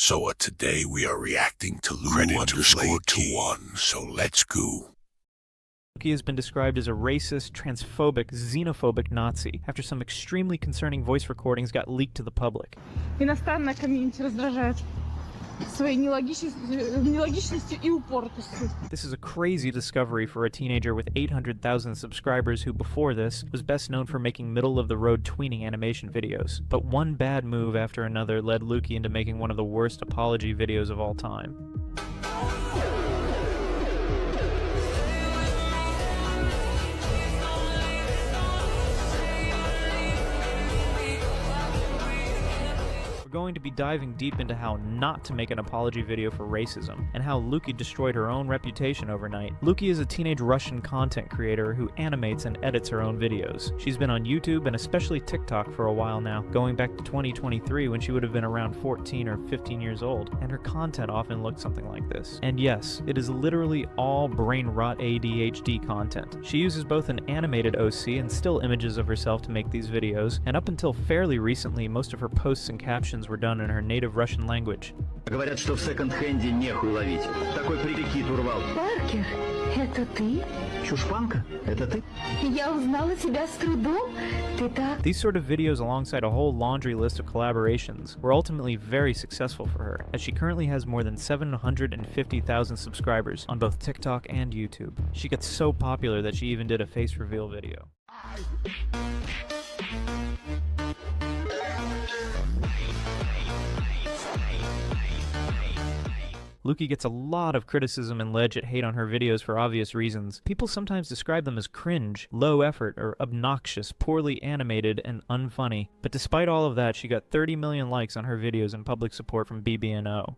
So today we are reacting to vlade21, so let's go. Luki has been described as a racist, transphobic, xenophobic Nazi after some extremely concerning voice recordings got leaked to the public. Иностранная комьюнити раздражает своей нелогичностью и упортостью. This is a crazy discovery for a teenager with 800,000 subscribers who, before this, was best known for making middle-of-the-road tweening animation videos. But one bad move after another led Luki into making one of the worst apology videos of all time. We're going to be diving deep into how not to make an apology video for racism, and how Luki destroyed her own reputation overnight. Luki is a teenage Russian content creator who animates and edits her own videos. She's been on YouTube and especially TikTok for a while now, going back to 2023 when she would have been around 14 or 15 years old, and her content often looked something like this. And yes, it is literally all brain rot ADHD content. She uses both an animated OC and still images of herself to make these videos, and up until fairly recently, most of her posts and captions were done in her native Russian language. Говорят, что в секонд-хенде нехуй ловить. Такой прикид урвал. Паркер, это ты? Чушпанка, это ты? Я узнала тебя с трудом. Ты так... These sort of videos alongside a whole laundry list of collaborations were ultimately very successful for her, as she currently has more than 750,000 subscribers on both TikTok and YouTube. She gets so popular that she even did a face reveal video. Luki gets a lot of criticism and legit hate on her videos for obvious reasons. People sometimes describe them as cringe, low effort, or obnoxious, poorly animated, and unfunny. But despite all of that, she got 30 million likes on her videos and public support from BBNO.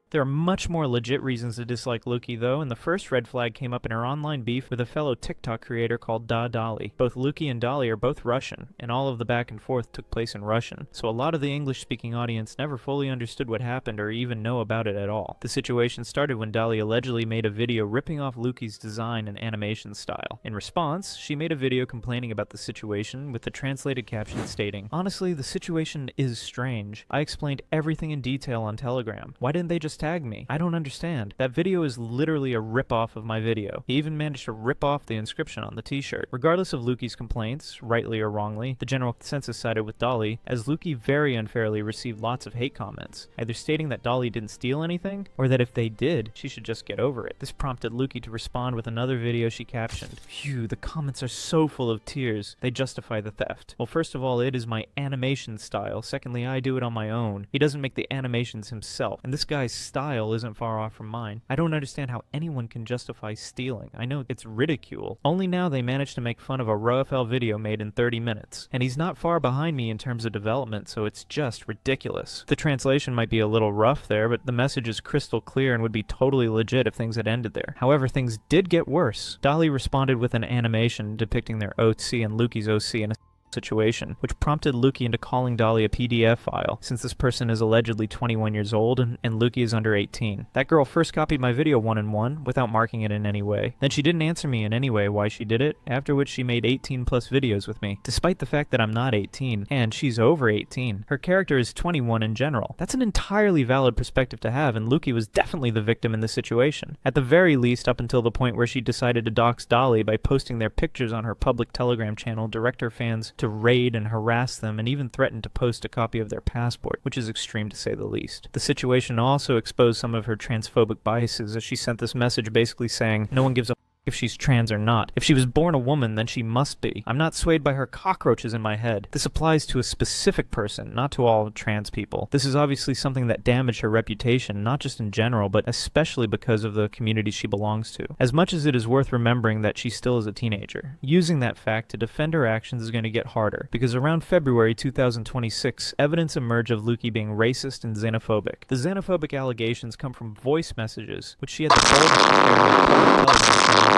There are much more legit reasons to dislike Luki, though, and the first red flag came up in her online beef with a fellow TikTok creator called Dolly. Both Luki and Dolly are both Russian, and all of the back and forth took place in Russian, so a lot of the English-speaking audience never fully understood what happened or even know about it at all. The situation started when Dolly allegedly made a video ripping off Luki's design and animation style. In response, she made a video complaining about the situation with the translated caption stating, "Honestly, the situation is strange. I explained everything in detail on Telegram. Why didn't they just tag me? I don't understand. That video is literally a rip-off of my video." He even managed to rip off the inscription on the t-shirt. Regardless of Luki's complaints, rightly or wrongly, the general consensus sided with Dolly, as Luki very unfairly received lots of hate comments, either stating that Dolly didn't steal anything, or that if they did, she should just get over it. This prompted Luki to respond with another video she captioned. Phew, the comments are so full of tears. They justify the theft. Well, first of all, it is my animation style. Secondly, I do it on my own. He doesn't make the animations himself, and this guy's style isn't far off from mine. I don't understand how anyone can justify stealing. I know it's ridicule. Only now they managed to make fun of a ROFL video made in 30 minutes. And he's not far behind me in terms of development, so it's just ridiculous. The translation might be a little rough there, but the message is crystal clear and would be totally legit if things had ended there. However, things did get worse. Dolly responded with an animation depicting their OC and Luki's OC in a situation, which prompted Luki into calling Dolly a PDF file, since this person is allegedly 21 years old and Luki is under 18. That girl first copied my video one-on-one without marking it in any way. Then she didn't answer me in any way why she did it, after which she made 18 plus videos with me, despite the fact that I'm not 18, and she's over 18. Her character is 21 in general. That's an entirely valid perspective to have, and Luki was definitely the victim in this situation. At the very least, up until the point where she decided to dox Dolly by posting their pictures on her public Telegram channel, direct her fans to raid and harass them, and even threaten to post a copy of their passport, which is extreme to say the least. The situation also exposed some of her transphobic biases, as she sent this message basically saying, "No one gives a if she's trans or not. If she was born a woman, then she must be. I'm not swayed by her cockroaches in my head." This applies to a specific person, not to all trans people. This is obviously something that damaged her reputation, not just in general, but especially because of the community she belongs to. As much as it is worth remembering that she still is a teenager, using that fact to defend her actions is going to get harder, because around February 2026, evidence emerged of Luki being racist and xenophobic. The xenophobic allegations come from voice messages, which she had the boldness to share on public television.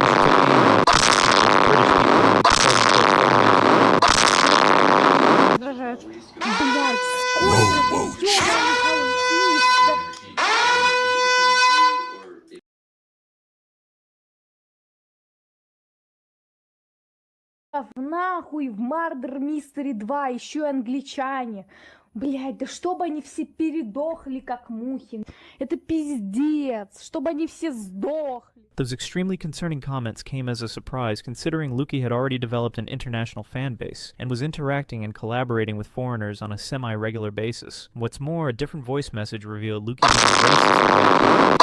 Нахуй в Murder Mystery 2 еще и англичане. Блядь, да чтобы они все передохли, как мухи. Это пиздец, чтобы они все сдохли. Those extremely concerning comments came as a surprise considering Lukey had already developed an international fan base and was interacting and collaborating with foreigners on a semi-regular basis. What's more, a different voice message revealed Lukey was a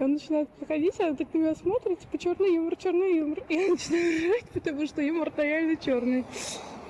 Он начинает проходить, она так на меня смотрит, типа черный юмор. И я начинаю ржать, потому что юмор реально черный.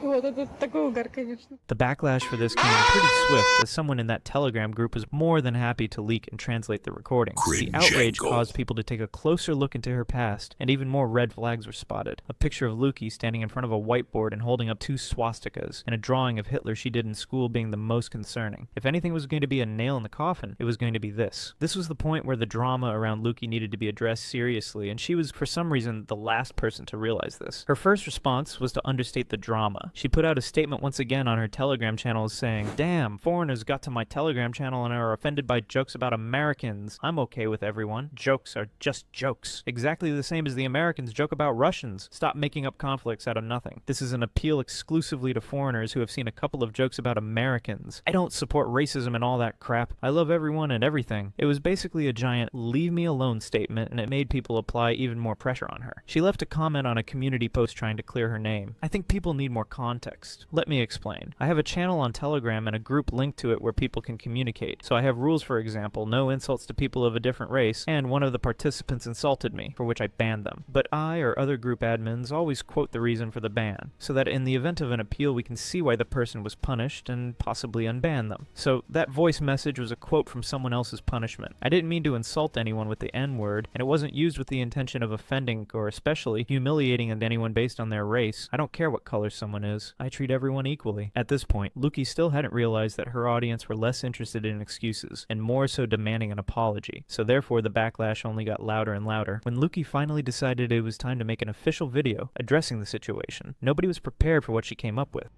Вот, это такой угар, конечно. The backlash for this came pretty swift, as someone in that Telegram group was more than happy to leak and translate the recordings. The outrage caused people to take a closer look into her past, and even more red flags were spotted. A picture of Lukey standing in front of a whiteboard and holding up 2 swastikas, and a drawing of Hitler she did in school being the most concerning. If anything was going to be a nail in the coffin, it was going to be this. This was the point where the drama around Lukey needed to be addressed seriously, and she was, for some reason, the last person to realize this. Her first response was to understate the drama. She put out a statement once again on her Telegram channel saying, "Damn, foreigners got to my Telegram channel and are offended by jokes about Americans. I'm okay with everyone. Jokes are just jokes. Exactly the same as the Americans joke about Russians. Stop making up conflicts out of nothing. This is an appeal exclusively to foreigners who have seen a couple of jokes about Americans. I don't support racism and all that crap. I love everyone and everything." It was basically a giant leave me alone statement, and it made people apply even more pressure on her. She left a comment on a community post trying to clear her name. I think people need more context. Let me explain. I have a channel on Telegram and a group linked to it where people can communicate. So I have rules, for example, no insults to people of a different race, and one of the participants insulted me, for which I banned them. But I or other group admins always quote the reason for the ban, so that in the event of an appeal we can see why the person was punished and possibly unban them. So that voice message was a quote from someone else's punishment. I didn't mean to insult anyone with the N-word, and it wasn't used with the intention of offending or especially humiliating anyone based on their race. I don't care what color someone is. I treat everyone equally. At this point, Lukey still hadn't realized that her audience were less interested in excuses, and more so demanding an apology, so therefore the backlash only got louder and louder. When Lukey finally decided it was time to make an official video addressing the situation, nobody was prepared for what she came up with.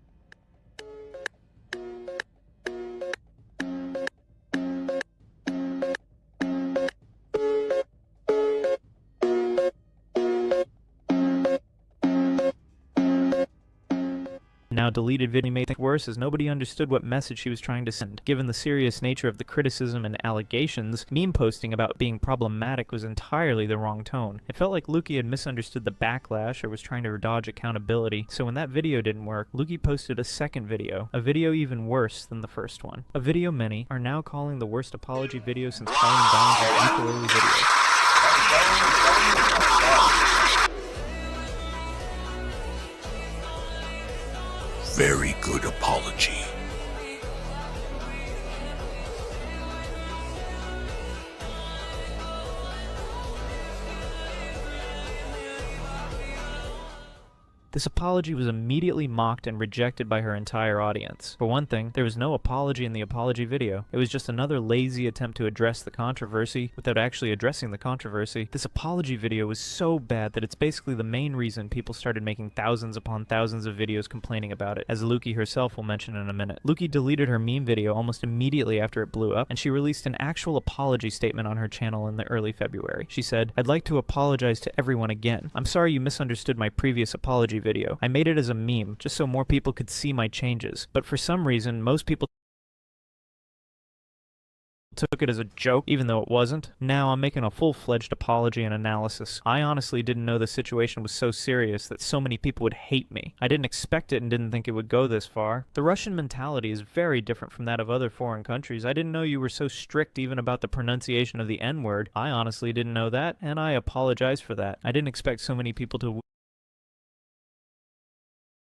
Now deleted video made things worse as nobody understood what message she was trying to send. Given the serious nature of the criticism and allegations, meme posting about being problematic was entirely the wrong tone. It felt like Lukey had misunderstood the backlash or was trying to dodge accountability, so when that video didn't work, Lukey posted a second video, a video even worse than the first one. A video many are now calling the worst apology video since calling down on ukulele videos. Very good apology. This apology was immediately mocked and rejected by her entire audience. For one thing, there was no apology in the apology video. It was just another lazy attempt to address the controversy without actually addressing the controversy. This apology video was so bad that it's basically the main reason people started making thousands upon thousands of videos complaining about it, as Lukey herself will mention in a minute. Lukey deleted her meme video almost immediately after it blew up, and she released an actual apology statement on her channel in the early February. She said, "I'd like to apologize to everyone again. I'm sorry you misunderstood my previous apology video. I made it as a meme, just so more people could see my changes. But for some reason, most people took it as a joke, even though it wasn't. Now I'm making a full-fledged apology and analysis. I honestly didn't know the situation was so serious that so many people would hate me. I didn't expect it and didn't think it would go this far. The Russian mentality is very different from that of other foreign countries. I didn't know you were so strict even about the pronunciation of the N-word. I honestly didn't know that, and I apologize for that. I didn't expect so many people to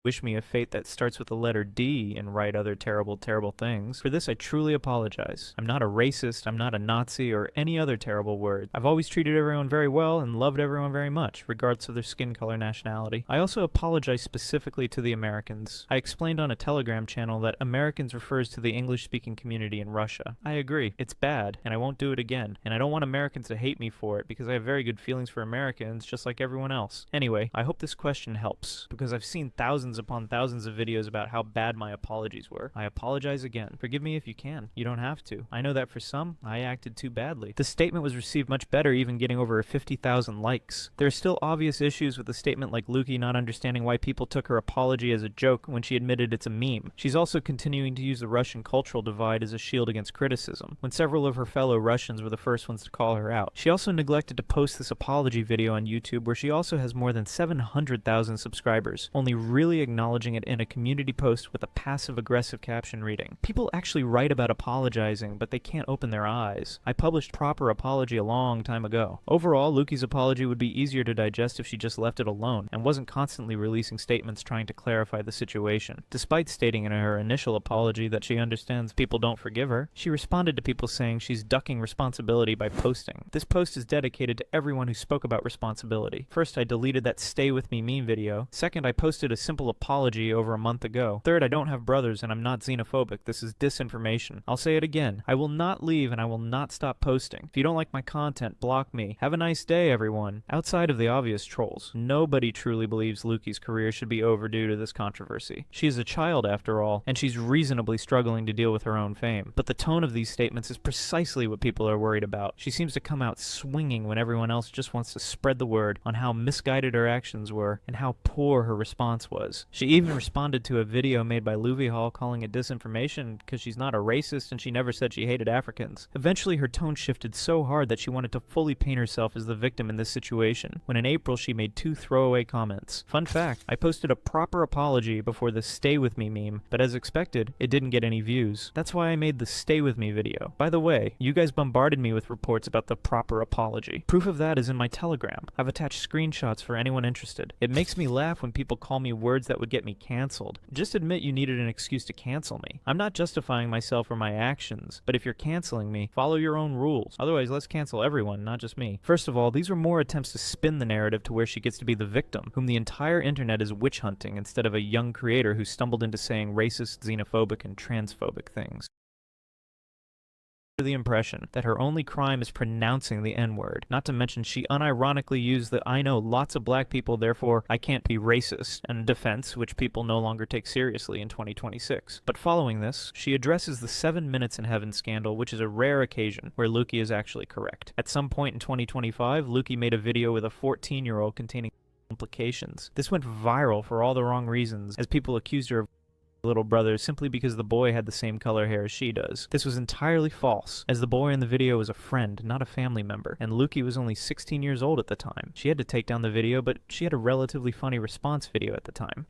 wish me a fate that starts with the letter D and write other terrible, terrible things. For this, I truly apologize. I'm not a racist, I'm not a Nazi, or any other terrible word. I've always treated everyone very well and loved everyone very much, regardless of their skin color, nationality. I also apologize specifically to the Americans. I explained on a Telegram channel that Americans refers to the English-speaking community in Russia. I agree. It's bad, and I won't do it again. And I don't want Americans to hate me for it, because I have very good feelings for Americans, just like everyone else. Anyway, I hope this question helps, because I've seen thousands thousands upon thousands of videos about how bad my apologies were. I apologize again. Forgive me if you can. You don't have to. I know that for some, I acted too badly. The statement was received much better, even getting over 50,000 likes. There are still obvious issues with the statement, like Luki not understanding why people took her apology as a joke when she admitted it's a meme. She's also continuing to use the Russian cultural divide as a shield against criticism, when several of her fellow Russians were the first ones to call her out. She also neglected to post this apology video on YouTube, where she also has more than 700,000 subscribers, only really acknowledging it in a community post with a passive-aggressive caption reading. People actually write about apologizing, but they can't open their eyes. I published proper apology a long time ago. Overall, Luki's apology would be easier to digest if she just left it alone, and wasn't constantly releasing statements trying to clarify the situation. Despite stating in her initial apology that she understands people don't forgive her, she responded to people saying she's ducking responsibility by posting. This post is dedicated to everyone who spoke about responsibility. First, I deleted that "Stay With Me" meme video. Second, I posted a simple apology over a month ago. Third, I don't have brothers and I'm not xenophobic. This is disinformation. I'll say it again. I will not leave and I will not stop posting. If you don't like my content, block me. Have a nice day, everyone. Outside of the obvious trolls, nobody truly believes Luki's career should be over due to this controversy. She is a child after all, and she's reasonably struggling to deal with her own fame. But the tone of these statements is precisely what people are worried about. She seems to come out swinging when everyone else just wants to spread the word on how misguided her actions were and how poor her response was. She even responded to a video made by Luvi Hall calling it disinformation because she's not a racist and she never said she hated Africans. Eventually her tone shifted so hard that she wanted to fully paint herself as the victim in this situation, when in April she made 2 throwaway comments. Fun fact, I posted a proper apology before the "Stay With Me" meme, but as expected, it didn't get any views. That's why I made the "Stay With Me" video. By the way, you guys bombarded me with reports about the proper apology. Proof of that is in my Telegram. I've attached screenshots for anyone interested. It makes me laugh when people call me words that would get me canceled. Just admit you needed an excuse to cancel me. I'm not justifying myself or my actions, but if you're canceling me, follow your own rules. Otherwise, let's cancel everyone, not just me. First of all, these are more attempts to spin the narrative to where she gets to be the victim, whom the entire internet is witch hunting, instead of a young creator who stumbled into saying racist, xenophobic, and transphobic things. The impression that her only crime is pronouncing the N-word. Not to mention she unironically used the "I know lots of black people, therefore I can't be racist" and defense, which people no longer take seriously in 2026. But following this, she addresses the 7 Minutes in Heaven scandal, which is a rare occasion where Luki is actually correct. At some point in 2025, Luki made a video with a 14-year-old containing implications. This went viral for all the wrong reasons, as people accused her of little brother simply because the boy had the same color hair as she does. This was entirely false, as the boy in the video was a friend, not a family member, and Luki was only 16 years old at the time. She had to take down the video, but she had a relatively funny response video at the time.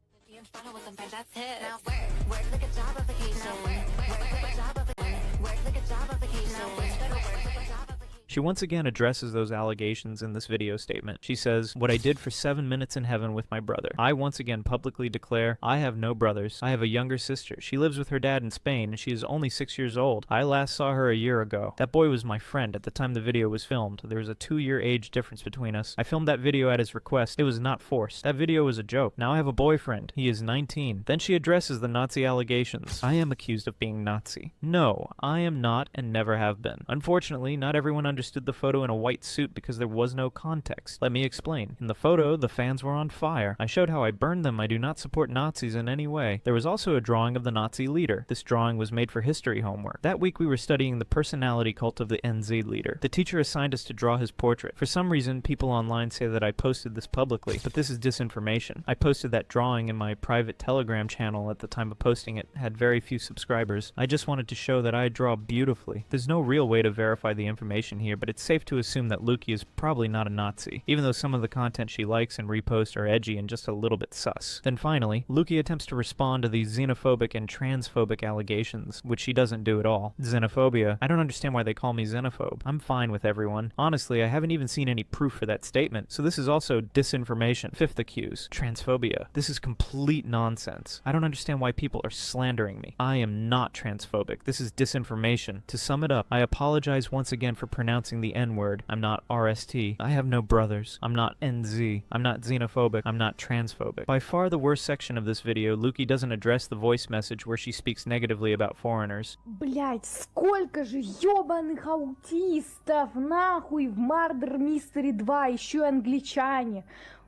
She once again addresses those allegations in this video statement. She says, "What I did for 7 minutes in heaven with my brother. I once again publicly declare I have no brothers. I have a younger sister. She lives with her dad in Spain and she is only 6 years old. I last saw her a year ago. That boy was my friend at the time the video was filmed. There was a 2-year age difference between us. I filmed that video at his request. It was not forced. That video was a joke. Now I have a boyfriend. He is 19. Then she addresses the Nazi allegations. I am accused of being Nazi. No, I am not and never have been. Unfortunately, not everyone understood the photo in a white suit because there was no context. Let me explain. In the photo, the fans were on fire. I showed how I burned them. I do not support Nazis in any way. There was also a drawing of the Nazi leader. This drawing was made for history homework. That week we were studying the personality cult of the NZ leader. The teacher assigned us to draw his portrait. For some reason, people online say that I posted this publicly, but this is disinformation. I posted that drawing in my private Telegram channel at the time of posting it. Had very few subscribers. I just wanted to show that I draw beautifully. There's no real way to verify the information here, but it's safe to assume that Luki is probably not a Nazi, even though some of the content she likes and reposts are edgy and just a little bit sus. Then finally, Luki attempts to respond to these xenophobic and transphobic allegations, which she doesn't do at all. Xenophobia. I don't understand why they call me xenophobe. I'm fine with everyone. Honestly, I haven't even seen any proof for that statement, so this is also disinformation. Fifth accuse. Transphobia. This is complete nonsense. I don't understand why people are slandering me. I am not transphobic. This is disinformation. To sum it up, I apologize once again for pronouncing the N-word. I'm not RST. I have no brothers. I'm not NZ. I'm not xenophobic. I'm not transphobic. By far the worst section of this video, Luki doesn't address the voice message where she speaks negatively about foreigners. Блять, сколько же ёбаных аутистов, нахуй, в Murder Mystery 2, еще и англичане.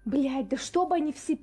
Блять, да чтобы они все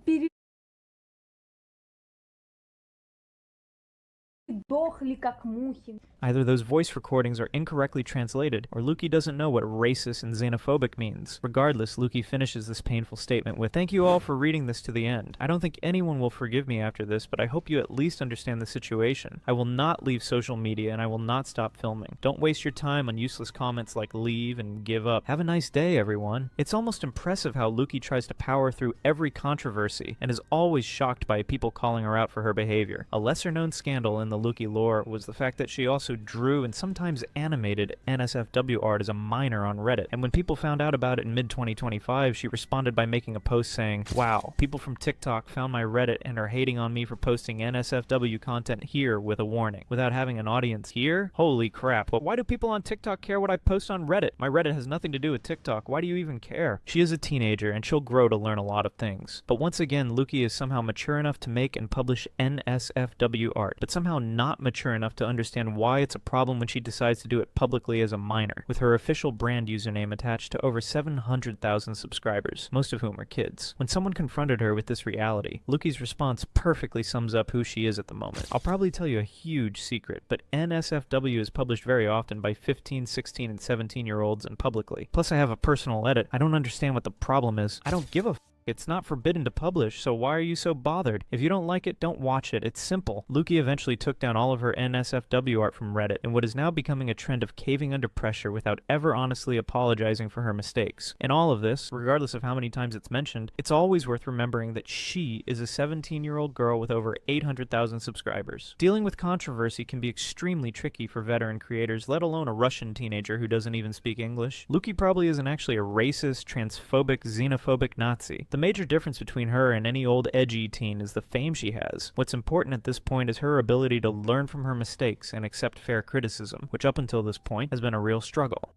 дохли как мухи. Either those voice recordings are incorrectly translated, or Lukey doesn't know what racist and xenophobic means. Regardless, Lukey finishes this painful statement with, "Thank you all for reading this to the end. I don't think anyone will forgive me after this, but I hope you at least understand the situation. I will not leave social media, and I will not stop filming. Don't waste your time on useless comments like leave and give up. Have a nice day, everyone." It's almost impressive how Lukey tries to power through every controversy, and is always shocked by people calling her out for her behavior. A lesser-known scandal in the Lukey lore was the fact that she also drew and sometimes animated NSFW art as a minor on Reddit, and when people found out about it in mid-2025, she responded by making a post saying, "Wow, people from TikTok found my Reddit and are hating on me for posting NSFW content here with a warning." Without having an audience here? Holy crap. But why do people on TikTok care what I post on Reddit? My Reddit has nothing to do with TikTok. Why do you even care? She is a teenager, and she'll grow to learn a lot of things. But once again, Lukey is somehow mature enough to make and publish NSFW art, but somehow not mature enough to understand why it's a problem when she decides to do it publicly as a minor, with her official brand username attached to over 700,000 subscribers, most of whom are kids. When someone confronted her with this reality, Lukey's response perfectly sums up who she is at the moment. I'll probably tell you a huge secret, but NSFW is published very often by 15, 16, and 17-year-olds and publicly. Plus I have a personal edit. I don't understand what the problem is. I don't give a It's not forbidden to publish, so why are you so bothered? If you don't like it, don't watch it. It's simple. Lukey eventually took down all of her NSFW art from Reddit in what is now becoming a trend of caving under pressure without ever honestly apologizing for her mistakes. In all of this, regardless of how many times it's mentioned, it's always worth remembering that she is a 17-year-old girl with over 800,000 subscribers. Dealing with controversy can be extremely tricky for veteran creators, let alone a Russian teenager who doesn't even speak English. Lukey probably isn't actually a racist, transphobic, xenophobic Nazi. The major difference between her and any old edgy teen is the fame she has. What's important at this point is her ability to learn from her mistakes and accept fair criticism, which up until this point has been a real struggle.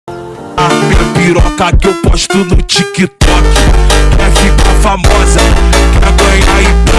Minha piroca que eu posto no TikTok. Quer ficar famosa, quer ganhar e